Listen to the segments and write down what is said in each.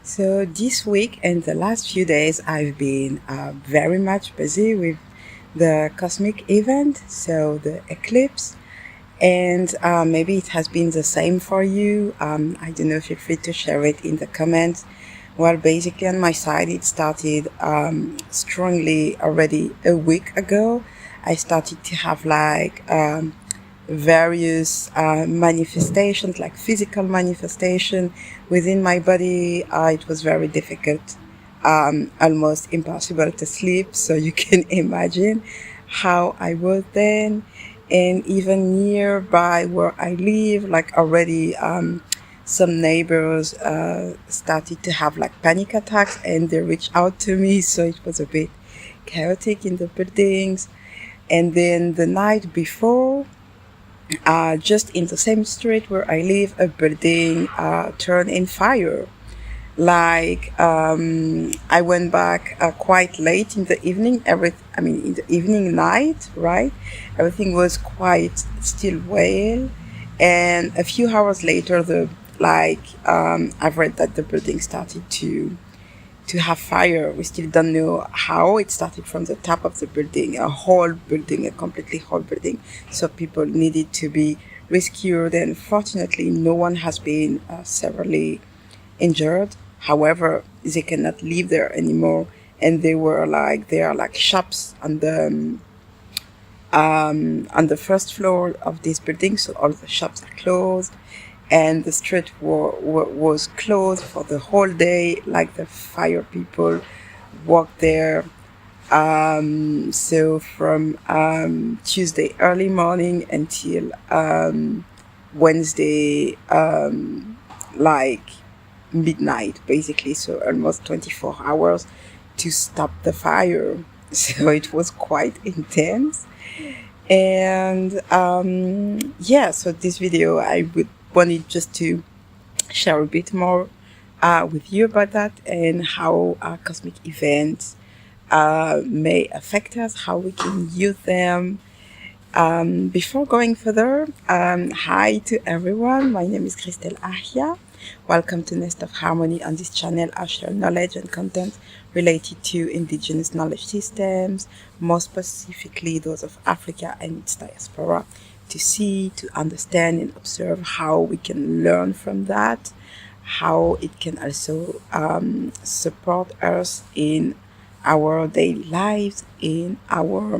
So this week and the last few days, I've been very much busy with the cosmic event, so the eclipse, and maybe it has been the same for you. I don't know, feel free to share it in the comments. Well, basically on my side, it started strongly already a week ago. I started to have various manifestations, like physical manifestation within my body. It was very difficult, almost impossible to sleep. So you can imagine how I was then. And even nearby where I live, like already some neighbors started to have like panic attacks and they reached out to me. So it was a bit chaotic in the buildings. And then the night before, just in the same street where I live, a building turned in fire. I went back quite late in the evening. In the evening night, right? Everything was quite still well, and a few hours later, I've read that the building started to have fire. We still don't know how. It started from the top of the building, a completely whole building. So people needed to be rescued, and fortunately, no one has been severely injured. However, they cannot live there anymore, and there are like shops on the first floor of this building, so all the shops are closed, and the street was closed for the whole day. Like the fire people walked there. So from Tuesday early morning until Wednesday, like midnight, basically. So almost 24 hours to stop the fire. So it was quite intense. And so this video, wanted just to share a bit more with you about that and how cosmic events may affect us, how we can use them. Before going further, hi to everyone. My name is Christelle Ahia. Welcome to Nest of Harmony. On this channel, I share knowledge and content related to indigenous knowledge systems, more specifically those of Africa and its diaspora, to see, to understand and observe how we can learn from that, how it can also support us in our daily lives, in our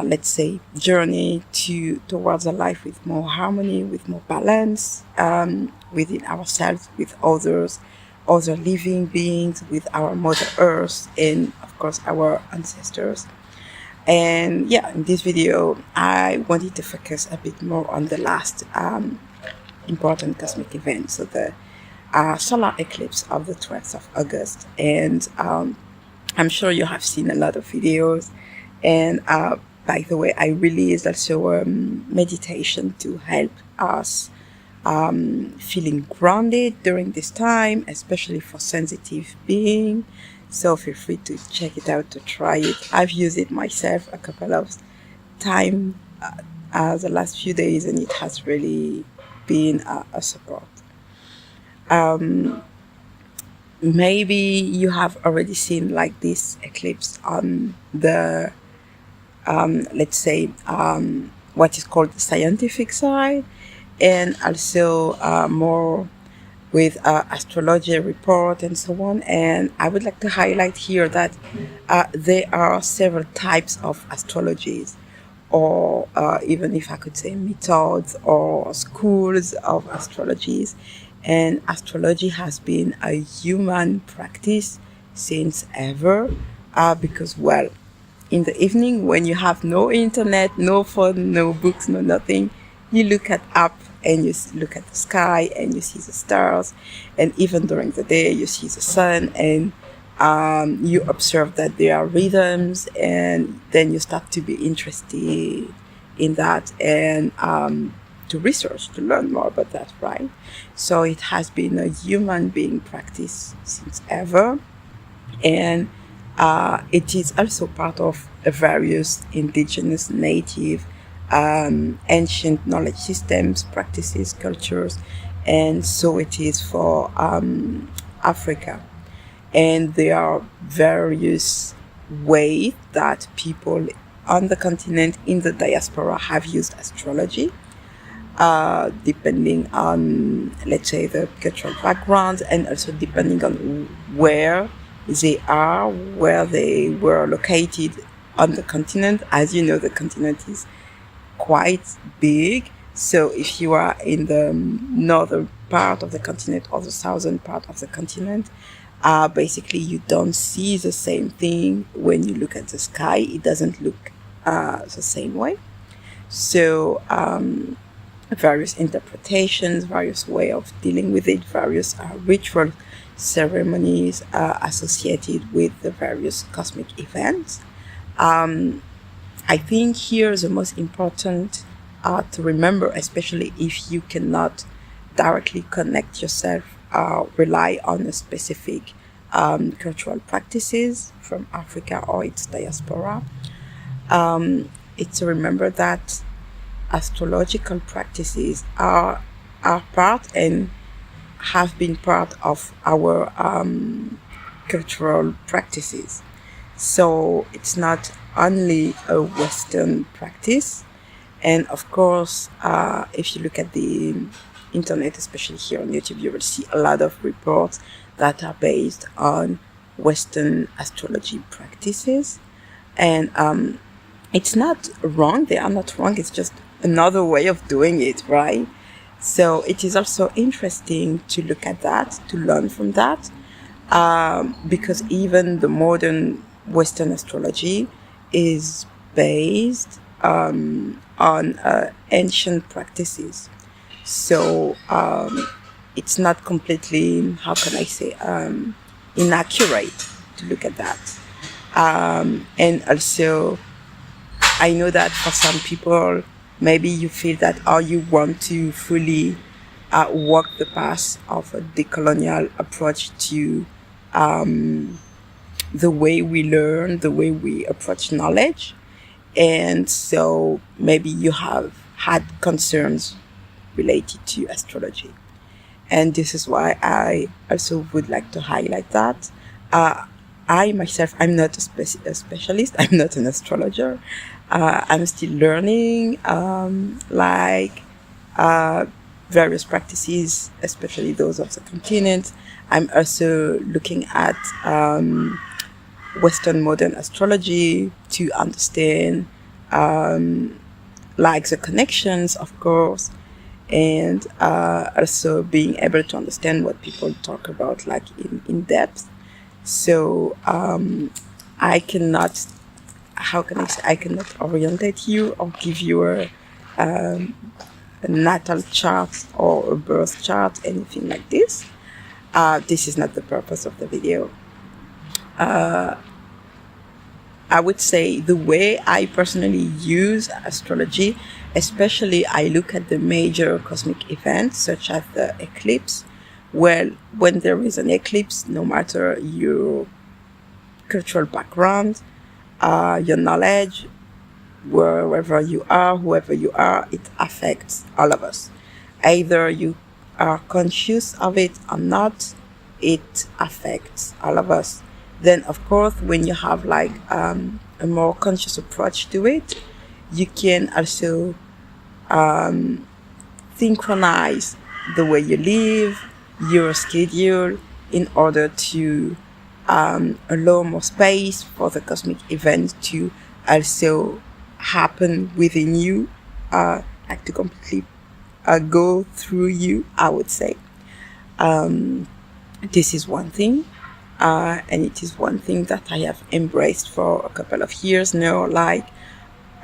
let's say, journey towards a life with more harmony, with more balance within ourselves, with others, other living beings, with our Mother Earth, and of course our ancestors. And in this video, I wanted to focus a bit more on the last important cosmic event, so the solar eclipse of the 12th of August. And I'm sure you have seen a lot of videos. And by the way, I released also a meditation to help us feeling grounded during this time, especially for sensitive beings. So feel free to check it out, to try it. I've used it myself a couple of times the last few days, and it has really been a support. Maybe you have already seen like this eclipse on the let's say what is called the scientific side, and also more with astrology report and so on. And I would like to highlight here that there are several types of astrologies, or even if I could say methods or schools of astrologies. And astrology has been a human practice since ever, because, well, in the evening when you have no internet, no phone, no books, no nothing, you look up and you look at the sky and you see the stars, and even during the day you see the sun, and you observe that there are rhythms, and then you start to be interested in that and to research, to learn more about that, right? So it has been a human being practice since ever, and it is also part of various indigenous, native, ancient knowledge systems, practices, cultures, and so it is for Africa. And there are various ways that people on the continent in the diaspora have used astrology, depending on, let's say, the cultural background, and also depending on where they are, where they were located on the continent. As you know, the continent is quite big. So if you are in the northern part of the continent or the southern part of the continent, basically you don't see the same thing when you look at the sky. It doesn't look the same way. So various interpretations, various way of dealing with it, various ritual ceremonies associated with the various cosmic events. I think here the most important to remember, especially if you cannot directly connect yourself, rely on a specific cultural practices from Africa or its diaspora, it's to remember that astrological practices are part and have been part of our cultural practices. So it's not only a Western practice. And of course, if you look at the internet, especially here on YouTube, you will see a lot of reports that are based on Western astrology practices. And it's not wrong. They are not wrong. It's just another way of doing it, right? So it is also interesting to look at that, to learn from that, because even the modern Western astrology is based on ancient practices. So it's not completely, how can I say, inaccurate to look at that. And also, I know that for some people, maybe you feel that, or you want to fully walk the path of a decolonial approach to the way we learn, the way we approach knowledge. And so maybe you have had concerns related to astrology. And this is why I also would like to highlight that. I myself, I'm not a specialist. I'm not an astrologer. I'm still learning, various practices, especially those of the continent. I'm also looking at Western modern astrology to understand, the connections, of course, and also being able to understand what people talk about, like in depth. So I cannot, how can I say, I cannot orientate you or give you a natal chart or a birth chart, anything like this. This is not the purpose of the video. I would say the way I personally use astrology, especially I look at the major cosmic events such as the eclipse. Well, when there is an eclipse, no matter your cultural background, your knowledge, wherever you are, whoever you are, it affects all of us. Either you are conscious of it or not, it affects all of us. Then, of course, when you have a more conscious approach to it, you can also synchronize the way you live, your schedule, in order to allow more space for the cosmic event to also happen within you, to completely go through you, I would say. This is one thing. And it is one thing that I have embraced for a couple of years now, like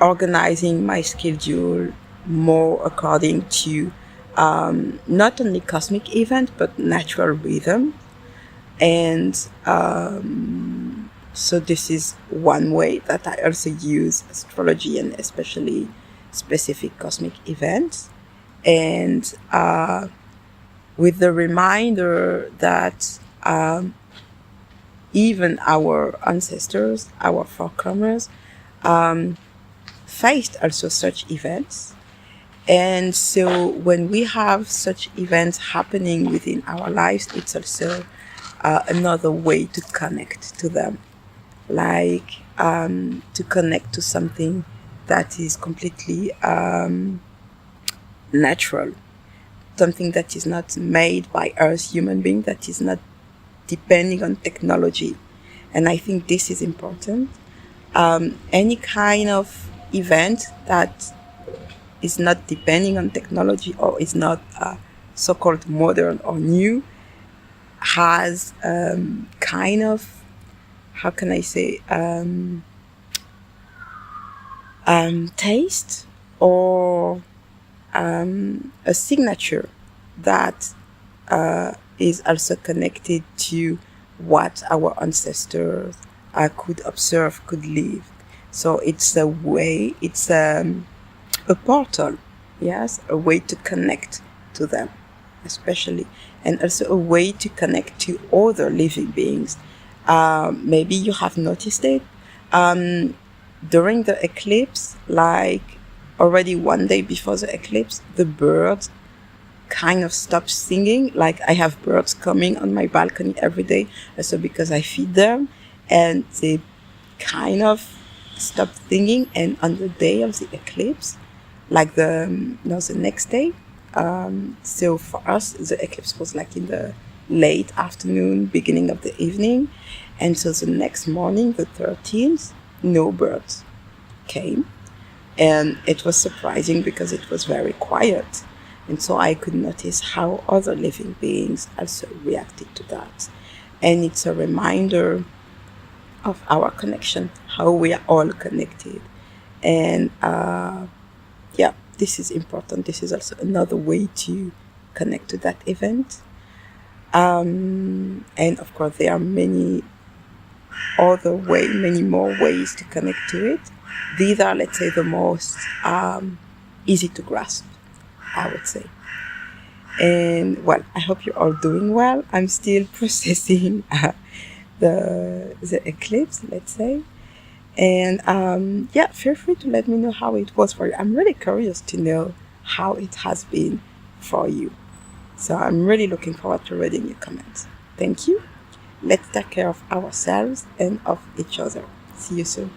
organizing my schedule more according to not only cosmic event, but natural rhythm. And so this is one way that I also use astrology, and especially specific cosmic events. And with the reminder that even our ancestors, our forerunners, faced also such events. And so when we have such events happening within our lives, it's also another way to connect to them, like to connect to something that is completely natural, something that is not made by us human beings, that is not depending on technology. And I think this is important. Any kind of event that is not depending on technology or is not so-called modern or new has kind of, how can I say, taste or a signature that is also connected to what our ancestors could observe, could live. So it's a way, it's a portal, yes, a way to connect to them, especially, and also a way to connect to other living beings. Maybe you have noticed it during the eclipse, like already one day before the eclipse, the birds kind of stopped singing. Like I have birds coming on my balcony every day, also because I feed them, and they kind of stopped singing. And on the day of the eclipse, like the next day, so for us the eclipse was like in the late afternoon, beginning of the evening, and so the next morning, the 13th, no birds came, and it was surprising because it was very quiet. And so I could notice how other living beings also reacted to that. And it's a reminder of our connection, how we are all connected. And yeah, this is important. This is also another way to connect to that event. And of course, there are many more ways to connect to it. These are, let's say, the most easy to grasp, I would say. And well, I hope you're all doing well. I'm still processing the eclipse, let's say. And yeah, feel free to let me know how it was for you. I'm really curious to know how it has been for you. So I'm really looking forward to reading your comments. Thank you. Let's take care of ourselves and of each other. See you soon.